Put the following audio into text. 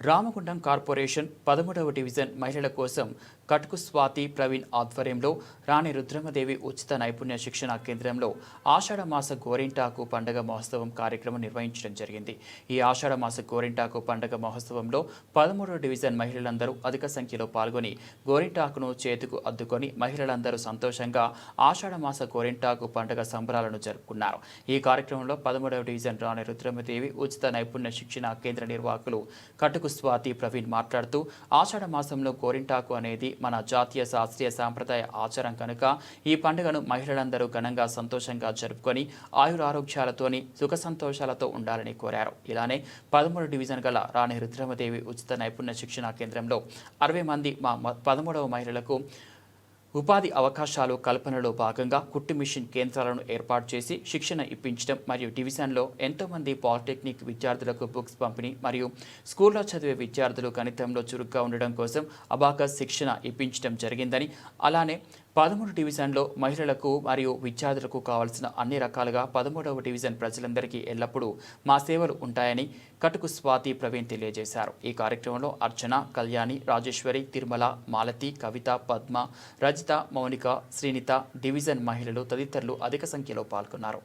Ramagundam corporation 13వ division మహిళల కోసం కటుకు స్వాతి ప్రవీణ్ ఆధ్వర్యంలో రాణి రుద్రమదేవి ఉచిత నైపుణ్య శిక్షణ కేంద్రంలో ఆషాఢమాస గోరింటాకు పండుగ మహోత్సవం కార్యక్రమం నిర్వహించడం జరిగింది. ఈ ఆషాఢమాస గోరింటాకు పండుగ మహోత్సవంలో 13వ డివిజన్ మహిళలందరూ అధిక సంఖ్యలో పాల్గొని గోరింటాకును చేతుకు అద్దుకొని మహిళలందరూ సంతోషంగా ఆషాఢమాస గోరింటాకు పండుగ సంబరాలను జరుపుకున్నారు. ఈ కార్యక్రమంలో 13వ డివిజన్ రాణి రుద్రమదేవి ఉచిత నైపుణ్య శిక్షణ కేంద్ర నిర్వాహకులు కటుకు స్వాతి ప్రవీణ్ మాట్లాడుతూ ఆషాఢ మాసంలో గోరింటాకు అనేది మన జాతీయ శాస్త్రీయ సాంప్రదాయ ఆచారం కనుక ఈ పండుగను మహిళలందరూ ఘనంగా సంతోషంగా జరుపుకొని ఆయురారోగ్యాలతోని సుఖ సంతోషాలతో ఉండాలని కోరారు. ఇలానే 13 డివిజన్ గల రాణి రుద్రమదేవి ఉచిత నైపుణ్య శిక్షణ కేంద్రంలో 60 మంది మా 13వ మహిళలకు ఉపాధి అవకాశాలు కల్పనలో భాగంగా కుట్టు మిషన్ కేంద్రాలను ఏర్పాటు చేసి శిక్షణ ఇప్పించడం మరియు డివిజన్లో ఎంతోమంది పాలిటెక్నిక్ విద్యార్థులకు బుక్స్ పంపిణీ మరియు స్కూల్లో చదివే విద్యార్థులు గణితంలో చురుగ్గా ఉండడం కోసం అబాకస్ శిక్షణ ఇప్పించడం జరిగిందని, అలానే 13 డివిజన్లో మహిళలకు మరియు విద్యార్థులకు కావాల్సిన అన్ని రకాలుగా 13వ డివిజన్ ప్రజలందరికీ ఎల్లప్పుడూ మా సేవలు ఉంటాయని కటుకు స్వాతి ప్రవీణ్ తెలియజేశారు. ఈ కార్యక్రమంలో అర్చన, కళ్యాణి, రాజేశ్వరి, తిరుమల, మాలతి, కవిత, పద్మ, రజిత, మౌనిక, శ్రీనిత, డివిజన్ మహిళలు తదితరులు అధిక సంఖ్యలో పాల్గొన్నారు.